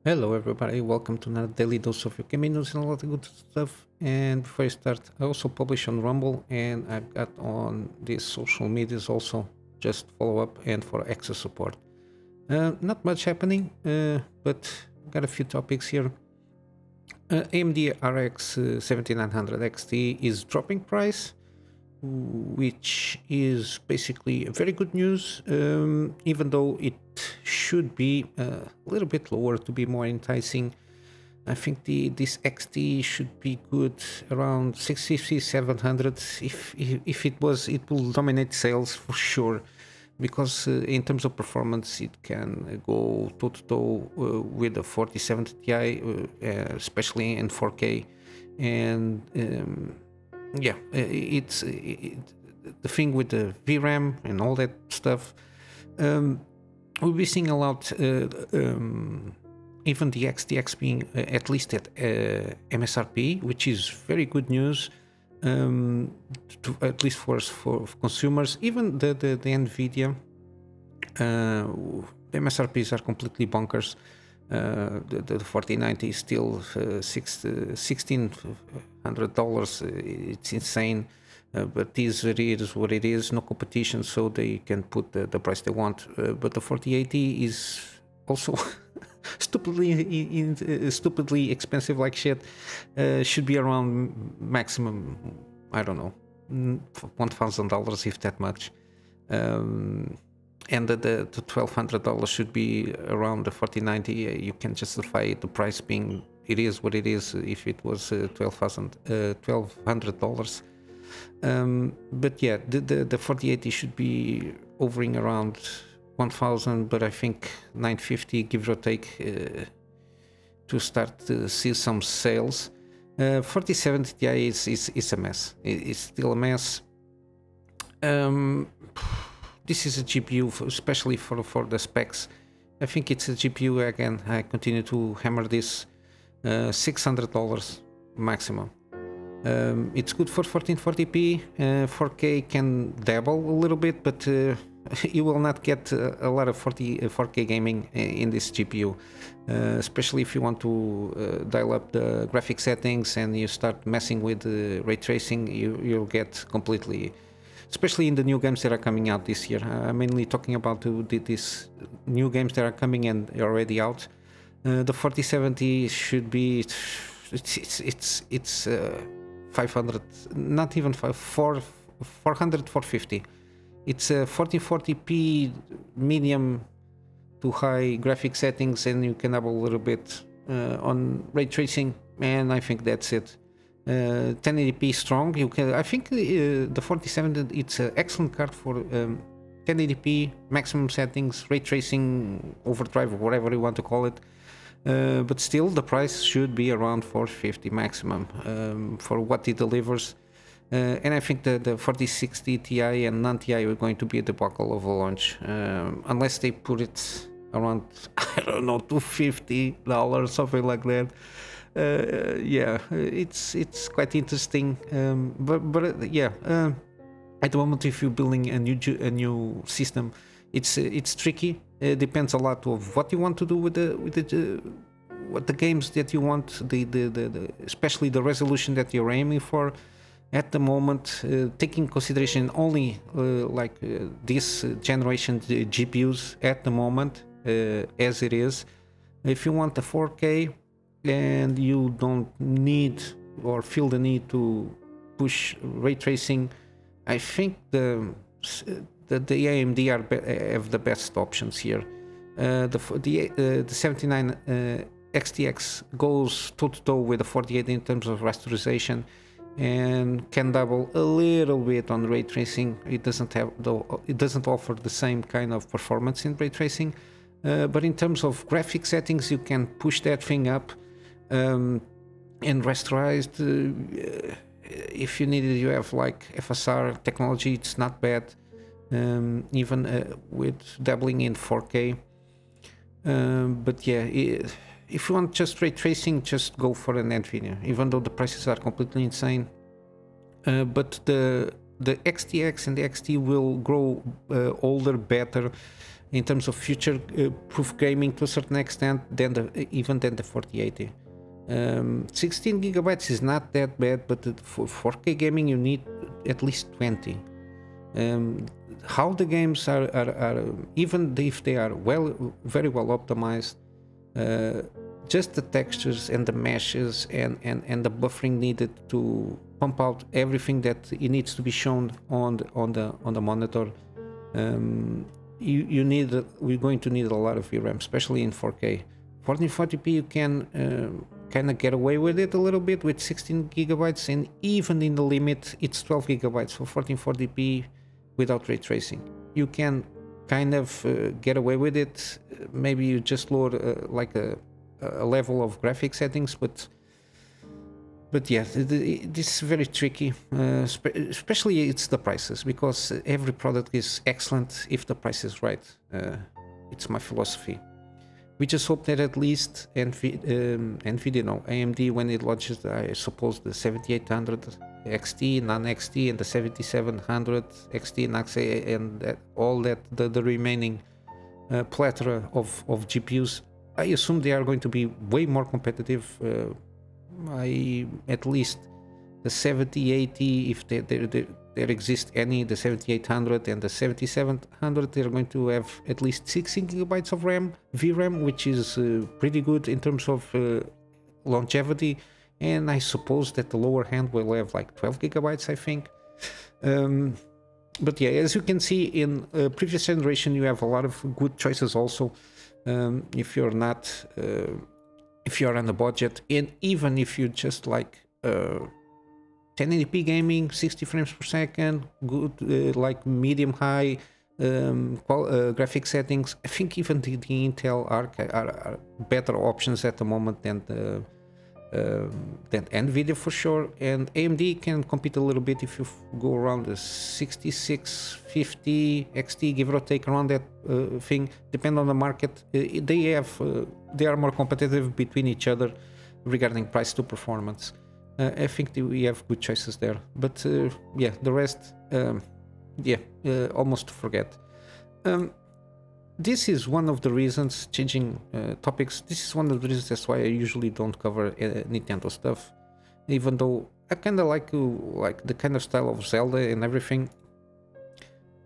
Hello everybody, welcome to another daily dose of your gaming news and a lot of good stuff. And before I start, I also publish on Rumble and I've got on these social medias also, just follow up and for extra support. Not much happening, but got a few topics here. AMD RX 7900 XT is dropping price, which is basically very good news, even though it should be a little bit lower to be more enticing. I think this XT should be good around 650, 700. If it was, it will dominate sales for sure, because in terms of performance, it can go toe to toe with the 4070 Ti, especially in 4K, and yeah, the thing with the VRAM and all that stuff. We'll be seeing a lot, even the XTX being at least at MSRP, which is very good news, at least for consumers. Even the NVIDIA, the MSRPs are completely bonkers. The 4090 is still $1,600. It's insane. But it is what it is, no competition, so they can put the price they want. But the 4080 is also stupidly expensive like shit. Should be around maximum, I don't know, $1,000 if that much. And the $1,200 should be around the 4090. You can justify the price being, it is what it is, if it was $1,200. But yeah, the 4080 should be hovering around 1000, but I think 950, give or take, to start to see some sales. 4070 Ti is a mess. It's still a mess. This is a GPU, especially for the specs. I think it's a GPU, again, I continue to hammer this, $600 maximum. It's good for 1440p, 4K can dabble a little bit, but you will not get a lot of 4K gaming in this GPU, especially if you want to dial up the graphic settings and you start messing with ray tracing. You'll get completely, especially in the new games that are coming out this year. I'm mainly talking about these new games that are coming and already out. The 4070 should be, it's 500, not even 400, 450. It's a 1440p medium to high graphic settings, and you can have a little bit on ray tracing, and I think that's it. 1080p strong. You can. I think the 4070, it's an excellent card for 1080p maximum settings, ray tracing, overdrive, or whatever you want to call it. But still, the price should be around 450 maximum for what it delivers. And I think the 4060 Ti and non-Ti are going to be a debacle of a launch, unless they put it around, I don't know, $250, something like that. Yeah, it's quite interesting. But yeah, at the moment, if you're building a new system, it's tricky. It depends a lot of what you want to do with what the games that you want, especially the resolution that you're aiming for. At the moment, taking consideration only this generation GPUs at the moment, as it is. If you want a 4K and you don't need or feel the need to push ray tracing, I think the AMD have the best options here. The 79 XTX goes toe to toe with the 48 in terms of rasterization, and can double a little bit on ray tracing. It doesn't offer the same kind of performance in ray tracing, but in terms of graphic settings, you can push that thing up, and rasterized. If you need it, you have like FSR technology. It's not bad, even with dabbling in 4K. But yeah, if you want just ray tracing, just go for an NVIDIA, even though the prices are completely insane. But the XTX and the XT will grow older better in terms of future proof gaming to a certain extent than even than the 4080. 16 gigabytes is not that bad, but for 4K gaming you need at least 20. How the games are even if they are very well optimized, just the textures and the meshes and the buffering needed to pump out everything that it needs to be shown on the monitor. We're going to need a lot of VRAM, especially in 4K. 1440p you can kind of get away with it a little bit with 16 gigabytes, and even in the limit it's 12 gigabytes for 1440p without ray tracing. You can kind of get away with it. Maybe you just lower like a level of graphic settings, but yeah, this is very tricky, especially it's the prices, because every product is excellent if the price is right. It's my philosophy. We just hope that at least NVIDIA, no, AMD, when it launches, I suppose, the 7800 XT, non-XT, and the 7700 XT, and all that, the remaining plethora of GPUs, I assume they are going to be way more competitive. At least the 7080, if there exist any, the 7800 and the 7700, they're going to have at least 16 gigabytes of VRAM, which is pretty good in terms of longevity. And I suppose that the lower hand will have like 12 gigabytes, I think. But yeah, as you can see in previous generation, you have a lot of good choices also. If you're not, if you're on the budget, and even if you just like 1080p gaming, 60 frames per second, good like medium high graphic settings, I think even the Intel are better options at the moment than NVIDIA for sure. And AMD can compete a little bit if you go around the 6650 XT, give or take around that thing, depend on the market. They are more competitive between each other regarding price to performance. I think we have good choices there, but yeah, the rest, almost forget. This is one of the reasons, changing topics, this is one of the reasons that's why I usually don't cover Nintendo stuff, even though I kind of like the kind of style of Zelda and everything.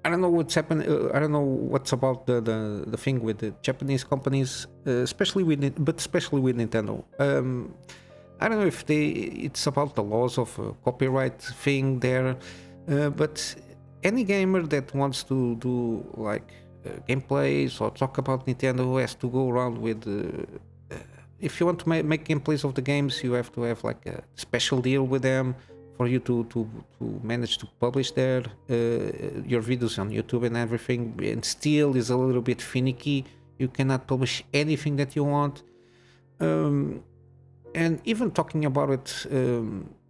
I don't know what's happened. I don't know what's about the thing with the Japanese companies, especially with Nintendo. I don't know if it's about the laws of copyright thing there, but any gamer that wants to do like gameplays or talk about Nintendo has to go around with. If you want to make gameplays of the games, you have to have like a special deal with them for you to manage to publish your videos on YouTube and everything. And still is a little bit finicky. You cannot publish anything that you want. And even talking about it,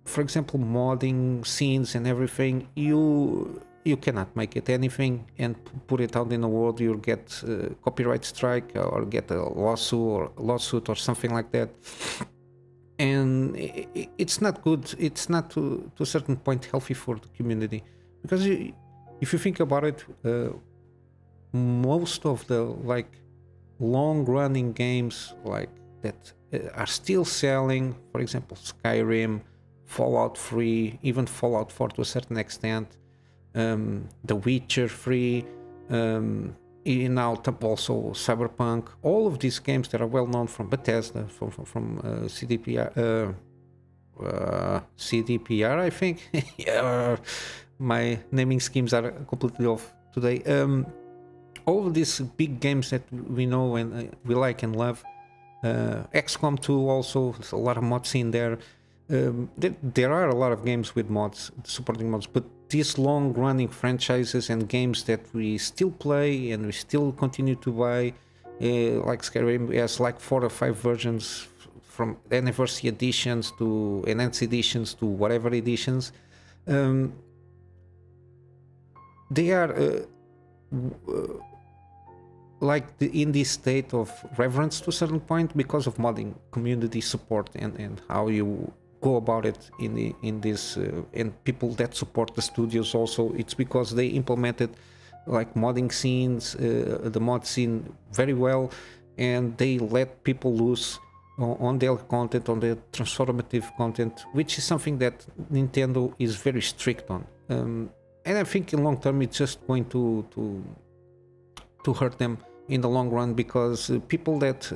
for example, modding scenes and everything, you cannot make it anything and put it out in the world. You'll get copyright strike or get a lawsuit or something like that. And it's not good. It's not to a certain point healthy for the community, because if you think about it, most of the like long-running games like that are still selling, for example, Skyrim, Fallout 3, even Fallout 4 to a certain extent, The Witcher 3, now also Cyberpunk, all of these games that are well known from Bethesda, from CDPR, I think. Yeah, my naming schemes are completely off today. All of these big games that we know and we like and love. XCOM 2 also, there's a lot of mods in there. There are a lot of games with mods, supporting mods, but these long-running franchises and games that we still play and we still continue to buy, like Skyrim has like 4 or 5 versions, from anniversary editions to enhanced editions to whatever editions. They are in this state of reverence to a certain point because of modding community support and how you go about it in this and people that support the studios also. It's because they implemented like modding scenes, the mod scene very well, and they let people loose on their content, on their transformative content, which is something that Nintendo is very strict on. And I think in long term it's just going to hurt them in the long run, because people that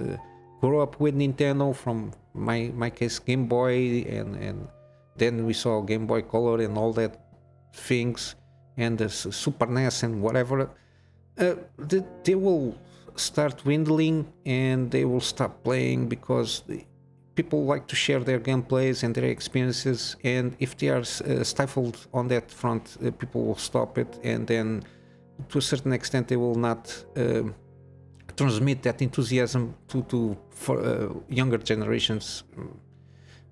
grew up with Nintendo, from my case Game Boy, and then we saw Game Boy Color and all that things, and the Super NES and whatever, they will start dwindling and they will stop playing, because people like to share their gameplays and their experiences, and if they are stifled on that front, people will stop it, and then to a certain extent they will not transmit that enthusiasm for younger generations.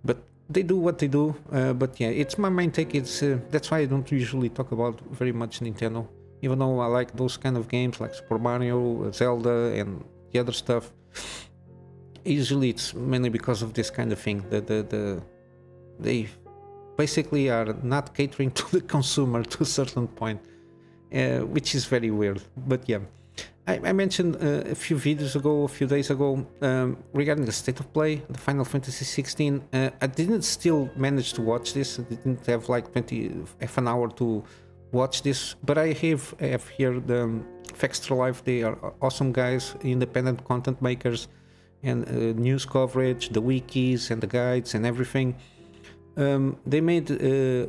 But they do what they do. But yeah, it's my main take. It's that's why I don't usually talk about very much Nintendo, even though I like those kind of games like Super Mario, Zelda, and the other stuff. Usually it's mainly because of this kind of thing. They basically are not catering to the consumer to a certain point, which is very weird. But yeah, I mentioned a few videos ago, a few days ago, regarding the state of play, the Final Fantasy XVI. I didn't still manage to watch this. I didn't have like half an hour to watch this, but I have here the Extra Life. They are awesome guys, independent content makers, and news coverage, the wikis and the guides and everything. They made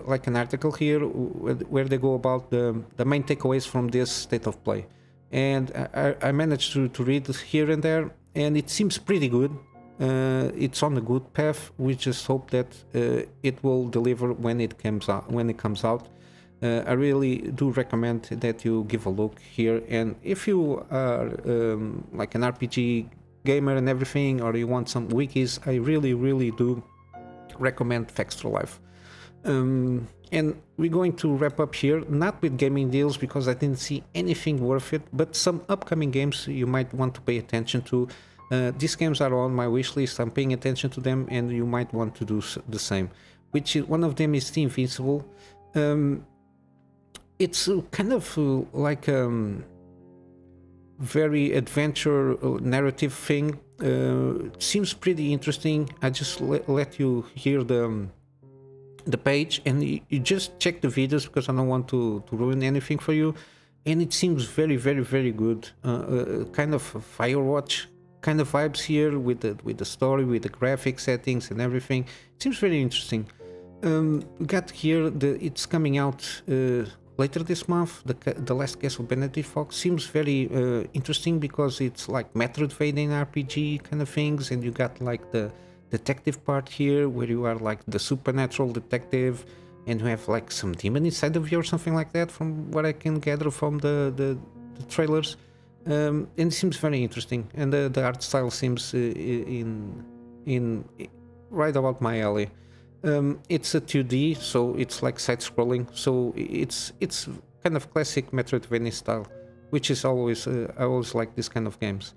like an article here where they go about the main takeaways from this state of play, and I managed to read here and there, and it seems pretty good. It's on a good path. We just hope that it will deliver when it comes out. I really do recommend that you give a look here, and if you are like an RPG gamer and everything, or you want some wikis, I really do recommend Extra Life. And we're going to wrap up here, not with gaming deals because I didn't see anything worth it, but some upcoming games you might want to pay attention to. These games are on my wish list. I'm paying attention to them, and you might want to do the same. One of them is The Invincible. It's kind of like very adventure narrative thing. Seems pretty interesting. I just let you hear the page, and you just check the videos because I don't want to ruin anything for you. And it seems very good. Kind of Firewatch kind of vibes here with the story, with the graphic settings and everything. It seems very interesting. Got here it's coming out later this month. The Last Guest of Benedict Fox seems very interesting because it's like Metroidvania RPG kind of things, and you got like the detective part here where you are like the supernatural detective, and you have like some demon inside of you or something like that, from what I can gather from the trailers. And it seems very interesting, and the art style seems in right about my alley. It's a 2D, so it's like side-scrolling, so it's kind of classic Metroidvania style, which is always I always like this kind of games.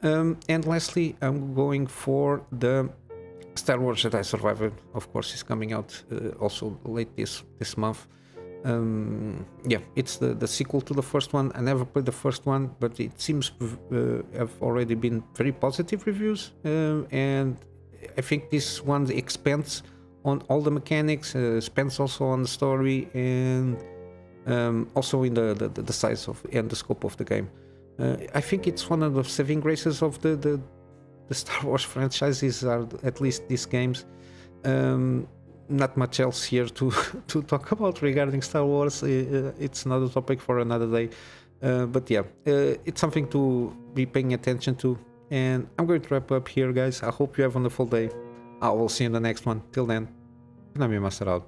And lastly, I'm going for the Star Wars Jedi Survivor. Of course, is coming out also late this month. Yeah, it's the sequel to the first one. I never played the first one, but it seems have already been very positive reviews, and I think this one expands on all the mechanics, spends also on the story, and also in the size of and the scope of the game. I think it's one of the saving graces of the Star Wars franchises, are at least these games. Not much else here to talk about regarding Star Wars. It's another topic for another day. But yeah, it's something to be paying attention to. And I'm going to wrap up here, guys. I hope you have a wonderful day. I will see you in the next one. Till then, Kunamy Master out.